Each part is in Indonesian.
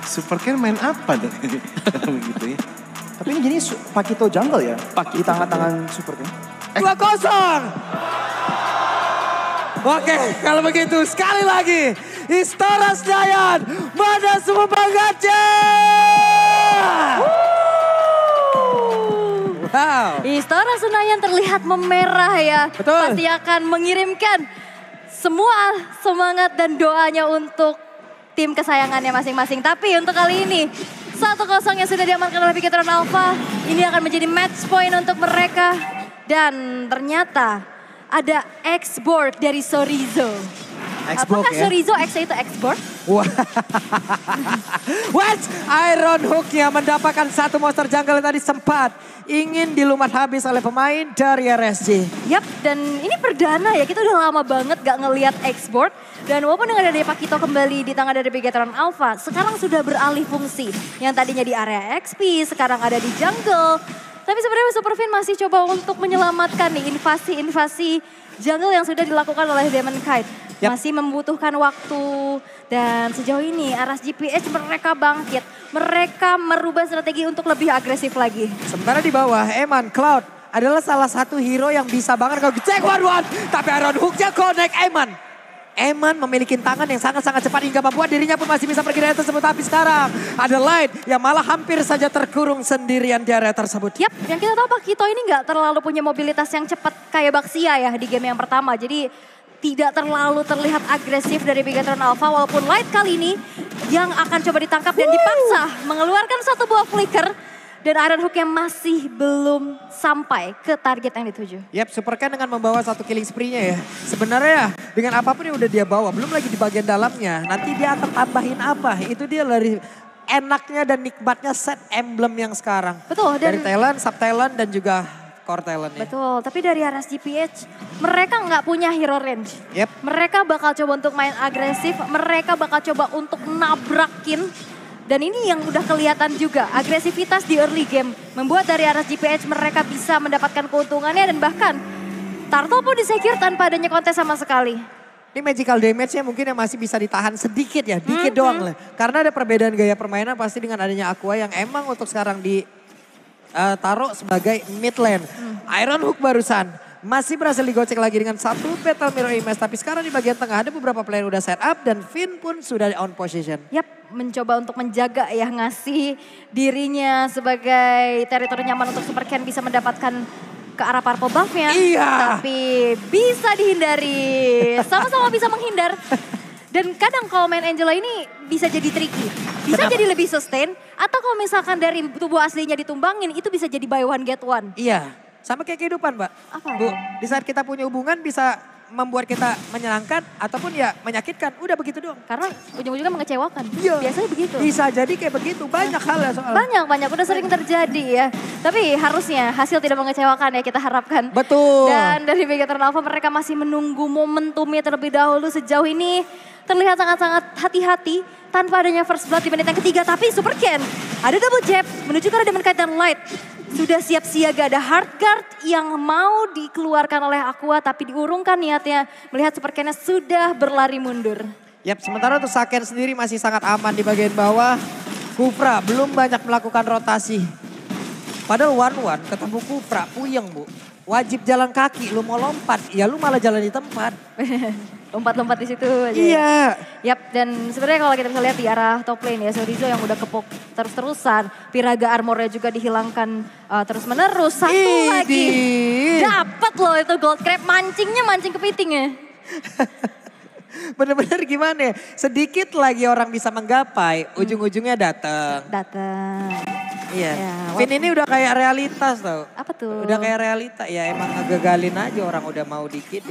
Superken main apa dong? Gitu ya. Tapi ini jadi Pakito jungle ya? Pakito di tangan-tangan Superken. 2-0. Oke, kalau begitu sekali lagi. Istora Senayan, mana semua banggaannya? Wow. Istora Senayan terlihat memerah ya. Betul. Pasti akan mengirimkan semua semangat dan doanya untuk tim kesayangannya masing-masing. Tapi untuk kali ini 1-0 yang sudah diamankan oleh Bigetron Alpha. Ini akan menjadi match point untuk mereka. Dan ternyata ada X-board dari Sorizo. X-board Apakah ya? Sorizo X itu X-board? What? Iron Hook-nya mendapatkan satu monster jungle yang tadi sempat ingin dilumat habis oleh pemain dari RSG. Yap, dan ini perdana ya, kita udah lama banget gak ngelihat X-board. Dan walaupun dengan adanya Pakito kembali di tangan dari Bigetron Alpha, sekarang sudah beralih fungsi. Yang tadinya di area XP, sekarang ada di jungle. Tapi sebenarnya Superfin masih coba untuk menyelamatkan nih invasi-invasi jungle yang sudah dilakukan oleh Demon Kite. Yap. Masih membutuhkan waktu dan sejauh ini Aras GPH mereka bangkit. Mereka merubah strategi untuk lebih agresif lagi. Sementara di bawah, Eman Cloud adalah salah satu hero yang bisa banget kalau cek one-one. Tapi Iron Hook-nya connect Eman. Eman memiliki tangan yang sangat-sangat cepat hingga membuat dirinya pun masih bisa pergi dari tersebut. Tapi sekarang ada Light yang malah hampir saja terkurung sendirian di area tersebut. Yap, yang kita tahu Pakito ini nggak terlalu punya mobilitas yang cepat kayak Baxia ya di game yang pertama. Jadi tidak terlalu terlihat agresif dari Bigetron Alpha. Walaupun Light kali ini yang akan coba ditangkap dan dipaksa mengeluarkan satu buah flicker. Dan Iron Hook yang masih belum sampai ke target yang dituju. Yap, Superken dengan membawa satu killing spree-nya ya. Sebenarnya dengan apapun yang udah dia bawa, belum lagi di bagian dalamnya. Nanti dia akan tambahin apa? Itu dia dari enaknya dan nikmatnya set emblem yang sekarang. Betul. Dan dari talent, sub talent dan juga core talent ya. betul, tapi dari Aras GPH mereka nggak punya hero range. Yep. Mereka bakal coba untuk main agresif, mereka bakal coba untuk nabrakin. Dan ini yang udah kelihatan juga, agresivitas di early game membuat dari Aras GPH mereka bisa mendapatkan keuntungannya dan bahkan Turtle pun disecure tanpa adanya kontes sama sekali. Ini magical damage-nya mungkin yang masih bisa ditahan sedikit ya, dikit doang lah. Karena ada perbedaan gaya permainan pasti dengan adanya Aqua yang emang untuk sekarang ditaruh sebagai mid lane. Iron Hook barusan masih berhasil digocek lagi dengan satu Battle Mirror Image. Tapi sekarang di bagian tengah ada beberapa player udah set up dan Finn pun sudah on position. Yap, mencoba untuk menjaga ya, ngasih dirinya sebagai teritori nyaman untuk Superken bisa mendapatkan ke arah purple buff-nya. Iya. Tapi bisa dihindari, sama-sama bisa menghindar. Dan kadang kalau main Angela ini bisa jadi tricky. Bisa jadi lebih sustain, atau kalau misalkan dari tubuh aslinya ditumbangin itu bisa jadi buy one get one. Iya, sama kayak kehidupan Mbak. Apa? Bu, di saat kita punya hubungan bisa membuat kita menyenangkan ataupun ya menyakitkan. Udah begitu doang. Karena ujung-ujungnya mengecewakan. Iya. Biasanya begitu. Bisa jadi kayak begitu, banyak hal ya soal. Banyak, udah sering terjadi ya. Tapi harusnya hasil tidak mengecewakan ya kita harapkan. Betul. Dan dari Bigetron Alpha mereka masih menunggu momentumnya terlebih dahulu. Sejauh ini terlihat sangat-sangat hati-hati tanpa adanya first blood di menit yang ketiga. Tapi Superken ada double jab menuju ke arah Demon Kite dan Light. Sudah siap siaga, ada hard guard yang mau dikeluarkan oleh Aqua tapi diurungkan niatnya melihat Superkennya sudah berlari mundur. Yap, sementara untuk Saken sendiri masih sangat aman di bagian bawah. Kufra belum banyak melakukan rotasi. Padahal one-one ketemu Kufra, puyeng Bu. Wajib jalan kaki, lu mau lompat, ya lu malah jalan di tempat. Lompat-lompat di situ aja. Iya. Yap, dan sebenarnya kalau kita bisa lihat di arah top lane ya, Sorizo yang udah kepok terus-terusan. Piraga armornya juga dihilangkan terus-menerus. Satu lagi. Dapat loh itu gold crab, mancingnya mancing kepitingnya. Bener-bener gimana ya, sedikit lagi orang bisa menggapai, ujung-ujungnya datang. Iya, Ya, Finn ini udah kayak realitas tau. Apa tuh? Udah kayak realita, ya emang ngegagalin aja orang udah mau dikit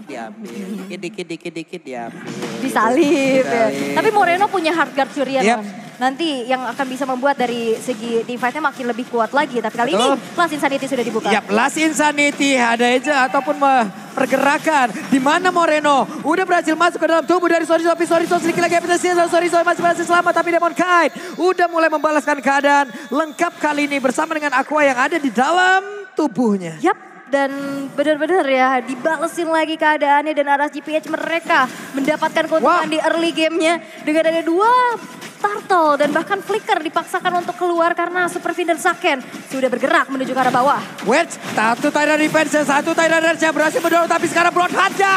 diambil. Dikit diambil. Disalip ya. Disalip. Tapi Moreno punya hard guard curian Yep. Man. Nanti yang akan bisa membuat dari segi team fight-nya makin lebih kuat lagi. Tapi kali Betul. ini Last Insanity sudah dibuka. Yap, Last Insanity ada aja ataupun pergerakan. Di mana Moreno udah berhasil masuk ke dalam tubuh dari Sorizo. Tapi Sorizo sedikit lagi efisiensi. Sorizo masih berhasil selamat. Tapi Demon Kite udah mulai membalaskan keadaan. Lengkap kali ini bersama dengan Aqua yang ada di dalam tubuhnya. Yap. Dan benar-benar ya dibalesin lagi keadaannya dan Aras GPH mereka mendapatkan keuntungan di early gamenya dengan ada dua Turtle dan bahkan Flicker dipaksakan untuk keluar karena Superfin dan Saken sudah bergerak menuju ke arah bawah. Wedge, satu Tyrant defense, satu Tyrant Dance berhasil mendorong tapi sekarang Bloodhound-nya.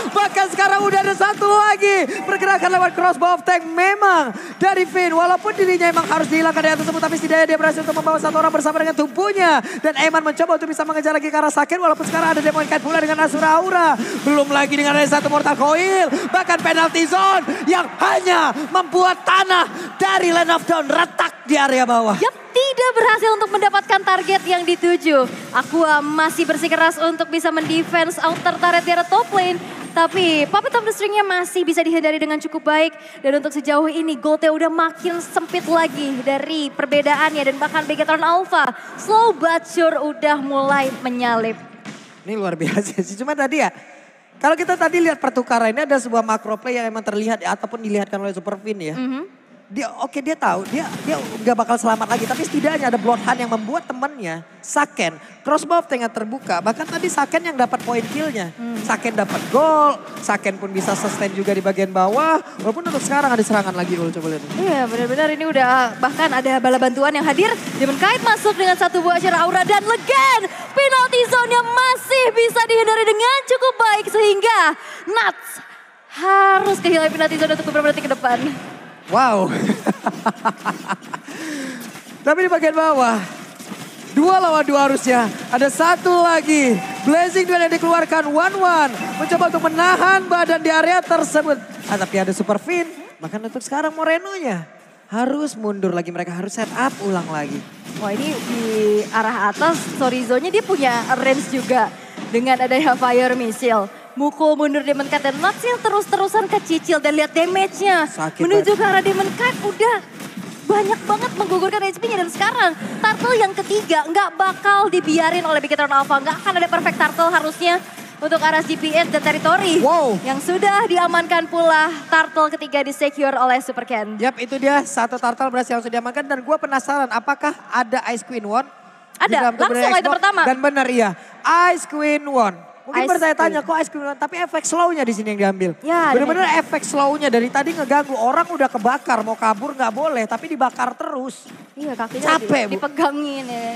Bahkan sekarang udah ada satu lagi. Pergerakan lewat crossbow of tank memang dari Finn. Walaupun dirinya emang harus dihilangkan dari tersebut tapi setidaknya dia berhasil untuk membawa satu orang bersama dengan tumpunya. Dan Eman mencoba untuk bisa mengejar lagi ke arah Saken walaupun sekarang ada Demon Knight pula dengan Asura Aura. Belum lagi dengan ada satu Mortal Coil. Bahkan penalty zone yang hanya membuat tanah dari Land of Dawn retak di area bawah. Yap, tidak berhasil untuk mendapatkan target yang dituju. Aqua masih bersikeras untuk bisa mendefense outer turret di area top lane. Tapi Puppet of the String-nya masih bisa dihindari dengan cukup baik. Dan untuk sejauh ini goalnya udah makin sempit lagi dari perbedaannya. Dan bahkan Begatron Alpha slow but sure udah mulai menyalip. Ini luar biasa sih. Cuma tadi ya, kalau kita tadi lihat pertukaran ini ada sebuah macro play yang emang terlihat ataupun dilihatkan oleh Superfin ya. Dia tahu dia nggak bakal selamat lagi, tapi setidaknya ada Bloodhound yang membuat temannya Saken crossbow tank terbuka. Bahkan tadi Saken yang dapat point killnya. Saken dapat gol, Saken pun bisa sustain juga di bagian bawah. Walaupun untuk sekarang ada serangan lagi dulu, coba lihat. Iya benar-benar ini udah bahkan ada bala bantuan yang hadir. Demon Knight masuk dengan satu buah Asura Aura dan Legend. Penalty zone-nya masih bisa dihindari dengan cukup baik sehingga Nuts harus kehilangan penalty zone untuk beberapa detik ke depan. Wow. Tapi di bagian bawah, 2 lawan 2 harusnya. Ada satu lagi. Blazing Duel yang dikeluarkan 1-1. Mencoba untuk menahan badan di area tersebut. Tapi ada Superfin. Bahkan untuk sekarang Moreno-nya harus mundur lagi. Mereka harus set up ulang lagi. Wah ini di arah atas Sorizo-nya dia punya range juga. Dengan adanya Fire Missile. Mukul mundur Demon Knight dan Nuts yang terus-terusan kecicil. Dan lihat damage-nya. Menuju ke arah Demon Knight udah banyak banget menggugurkan HP-nya. Dan sekarang Turtle yang ketiga nggak bakal dibiarin oleh Begatron Alpha. Nggak akan ada perfect Turtle harusnya untuk arah GPS dan teritori. Wow. Yang sudah diamankan pula Turtle ketiga di-secure oleh Super Ken. Yap, itu dia satu Turtle berhasil langsung diamankan. Dan gue penasaran apakah ada Ice Queen One? Ada, langsung item pertama. Dan benar iya, Ice Queen One. Mungkin bertanya-tanya kok Ice Queen One, tapi efek slow-nya di sini yang diambil. Ya, bener-bener efek slow-nya dari tadi ngeganggu. Orang udah kebakar, mau kabur nggak boleh, tapi dibakar terus. Iya kakinya capek, Bu. dipegangin ya.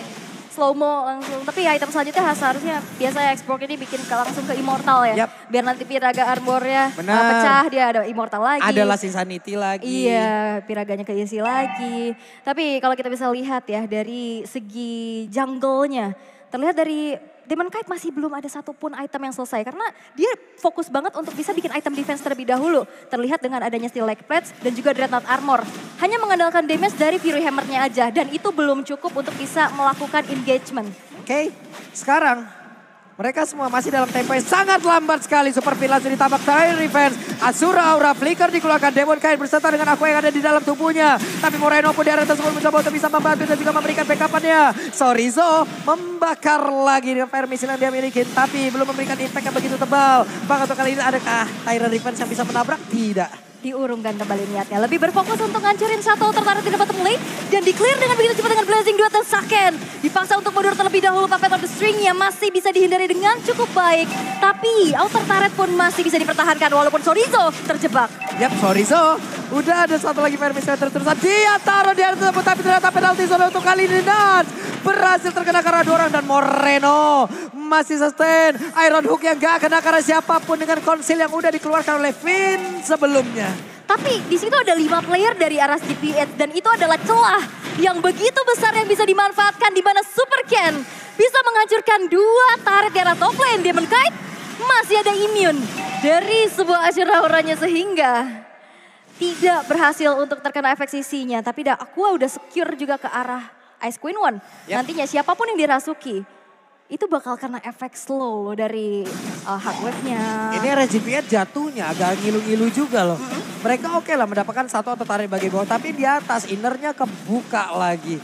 Slow mo langsung. Tapi item selanjutnya seharusnya biasanya export ini bikin langsung ke Immortal ya. Yap. Biar nanti Piraga Armor-nya Benar. pecah, dia ada Immortal lagi. Ada Last Insanity lagi. Iya, Piraganya keisi lagi. Tapi kalau kita bisa lihat ya dari segi jungle-nya. Terlihat dari Demon Knight masih belum ada satupun item yang selesai. Karena dia fokus banget untuk bisa bikin item defense terlebih dahulu. Terlihat dengan adanya Steel Leg Plates dan juga Dreadnought Armor. Hanya mengandalkan damage dari Fury Hammer-nya aja. Dan itu belum cukup untuk bisa melakukan engagement. Oke, sekarang mereka semua masih dalam tempo yang sangat lambat sekali. Superfin langsung ditambah Tyrant Revenge. Asura Aura Flicker dikeluarkan. Demon Knight berserta dengan Aqua yang ada di dalam tubuhnya. Tapi Moreno pun di area tersebut mencoba untuk bisa membantu dan juga memberikan backup-nya. Sorizo membakar lagi dengan Fire Missile yang dia miliki. Tapi belum memberikan impact yang begitu tebal. Bahkan untuk kali ini adakah Tyrant Revenge yang bisa menabrak? Tidak. Diurungkan kembali niatnya. Lebih berfokus untuk ngancurin satu tertarik di bottom lane. Dan di-clear dengan begitu cepat dengan Blazing Duel dan Saken. Dipaksa untuk mundur terlebih dahulu. Puppet of the String-nya masih bisa dihindari dengan cukup baik. Tapi outer turret pun masih bisa dipertahankan. Walaupun Sorizo terjebak. Yap, Sorizo. Udah ada satu lagi Fire Missile terus-terusan. Dia taruh di area tersebut. Tapi ternyata penalti zone untuk kali ini. Dan berhasil terkena karena 2 orang. Dan Moreno masih sustain. Iron Hook yang gak kena karena siapapun dengan konsil yang udah dikeluarkan oleh Finn sebelumnya. Tapi di situ ada 5 player dari arah GPS dan itu adalah celah yang begitu besar yang bisa dimanfaatkan di mana Super Ken bisa menghancurkan 2 turret di arah top lane. Demon Knight masih ada immune dari sebuah Asura Auranya sehingga tidak berhasil untuk terkena efek sisinya. Tapi Aqua udah secure juga ke arah Ice Queen One. Yep. Nantinya siapapun yang dirasuki itu bakal kena efek slow dari hard wave-nya. Ini RGPS jatuhnya agak ngilu-ngilu juga loh. Mereka oke lah mendapatkan satu atau tarik bagian bawah. Tapi di atas innernya kebuka lagi.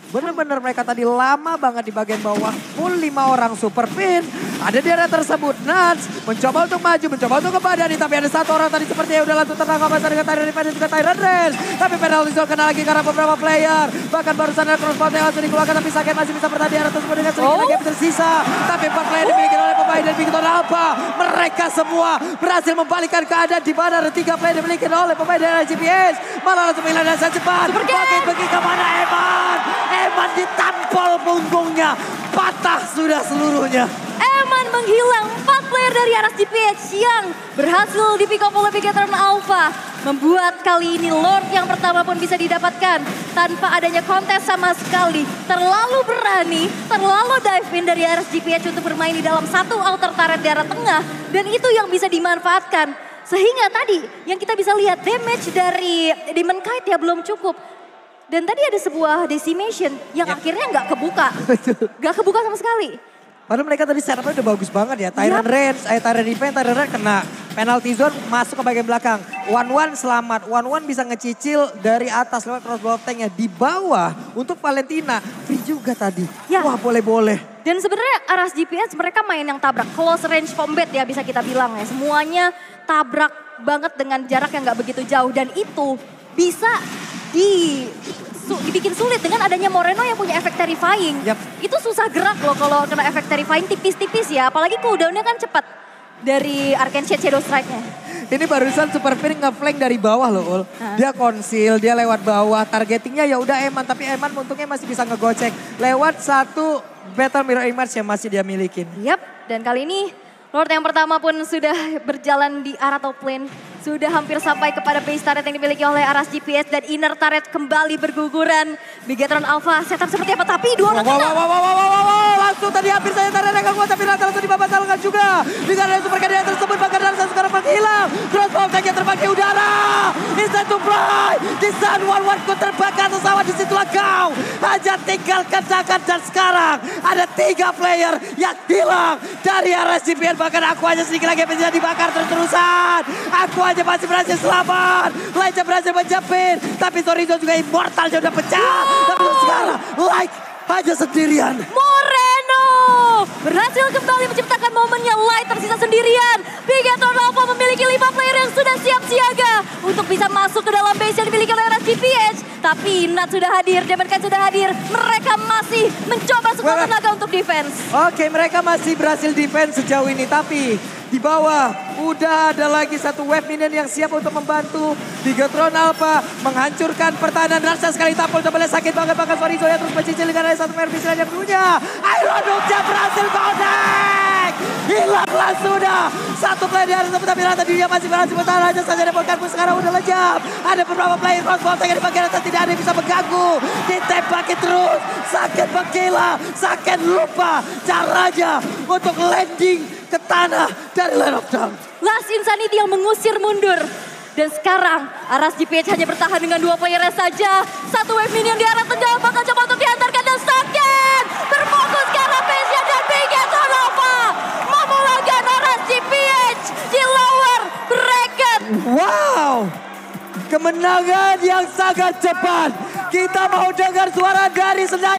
Bener-bener mereka tadi lama banget di bagian bawah. Full 5 orang Superfin. Ada di area tersebut. Nuts mencoba untuk maju, mencoba untuk ke badan. Tapi ada satu orang tadi sepertinya udah langsung tertangkap dengan Tyrant Revenge dan juga Tyrant Dance. Tapi penalti zone kena lagi karena beberapa player. Bahkan barusan ada crossbow yang langsung dikeluarkan. Tapi Saken masih bisa bertahan di area tersebut dengan sedikit lagi yang tersisa. Tapi 4 player dimiliki oleh pemain Fly dan Bigetron Alpha. Mereka semua berhasil membalikkan keadaan di mana ada 3 player dimiliki oleh pemain dari GPS. Malah langsung hilang dan cepat. Bagi kemana Eman? Eman ditampol punggungnya. Patah sudah seluruhnya. Eman menghilang 4 player dari arah GPH yang berhasil di pick up oleh Bigetron Alpha. Membuat kali ini Lord yang pertama pun bisa didapatkan tanpa adanya kontes sama sekali. Terlalu berani, terlalu dive in dari arah GPH untuk bermain di dalam satu outer turret di arah tengah. Dan itu yang bisa dimanfaatkan. Sehingga tadi yang kita bisa lihat damage dari Demon Kite ya belum cukup. Dan tadi ada sebuah decimation yang akhirnya nggak kebuka. Nggak kebuka sama sekali. Padahal mereka tadi setupnya udah bagus banget ya. Tyrant range, Tyrant defense, Tyrant range kena. Penalty zone masuk ke bagian belakang. 1-1 selamat. 1-1 bisa ngecicil dari atas lewat crossbow tanknya. Di bawah untuk Valentina. Free juga tadi. Ya. Wah boleh-boleh. Dan sebenarnya Aras GPS mereka main yang tabrak. Close range combat ya bisa kita bilang ya. Semuanya tabrak banget dengan jarak yang nggak begitu jauh. Dan itu bisa dibikin sulit dengan adanya Moreno yang punya efek terrifying. Itu susah gerak loh kalau kena efek terrifying tipis-tipis ya. Apalagi cooldownnya kan cepat dari Arcane Shade Shadow Strike-nya. Ini barusan Super Phoenix nge-flank dari bawah loh Ul. Dia konsil, dia lewat bawah. Targetingnya ya udah Eman, tapi Eman untungnya masih bisa ngegocek. Lewat satu Battle Mirror Image yang masih dia milikin. Yap, dan kali ini Lord yang pertama pun sudah berjalan di arah top lane. Sudah hampir sampai kepada base turret yang dimiliki oleh Aras GPS dan inner turret kembali berguguran. Bigetron Alpha setup seperti apa? Tapi dua orang kena. Langsung tadi hampir saya tarik yang kuat tapi langsung dibatalkan juga. Dengan ada super kandang tersebut bahkan Darsa sekarang menghilang. Crossbow tank yang terbang di udara. Inside to fly. Di saat one ku terbakar pesawat di situlah kau. Hanya tinggal kencangkan dan sekarang ada 3 player yang hilang dari Aras GPS. Bahkan aku aja sedikit lagi bisa dibakar terus-terusan. Aku aja masih berhasil selamat. Lainnya berhasil menjepit. Tapi Torizo juga immortalnya udah pecah. Tapi sekarang Like hanya sendirian. Moreno berhasil kembali menciptakan momennya. Light tersisa sendirian. Bigetron Alpha memiliki 5 player yang sudah siap siaga untuk bisa masuk ke dalam base yang dimiliki oleh Aras GPH. Tapi Nat sudah hadir, Demon Knight sudah hadir. Mereka masih mencoba sekuat tenaga untuk defense. Oke, mereka masih berhasil defense sejauh ini. Tapi di bawah udah ada lagi satu wave minion yang siap untuk membantu Bigetron Alpha menghancurkan pertahanan. Darsa sekali tampol coba sakit banget bahkan Sorizo yang terus mencicil dengan ada satu mervis yang punya. Iron Dome berhasil connect. Hilanglah sudah. Satu player di atas tapi tadi dia masih berhasil bertahan aja saja. Demon pun sekarang udah lejam. Ada beberapa player crossbow tank di bagian atas tidak ada yang bisa mengganggu. Ditembaki terus. Sakit menggila. Sakit lupa caranya untuk landing ke tanah dari Land of Dawn. Last Insanity yang mengusir mundur. Dan sekarang Aras GPH hanya bertahan dengan 2 playernya saja. Satu wave minion di arah tengah bakal coba untuk diantarkan dan sakit. Berfokus ke arah base-nya dan Bigetron Alpha memulangkan Aras GPH di lower bracket. Wow, kemenangan yang sangat cepat. Kita mau dengar suara dari Senayan.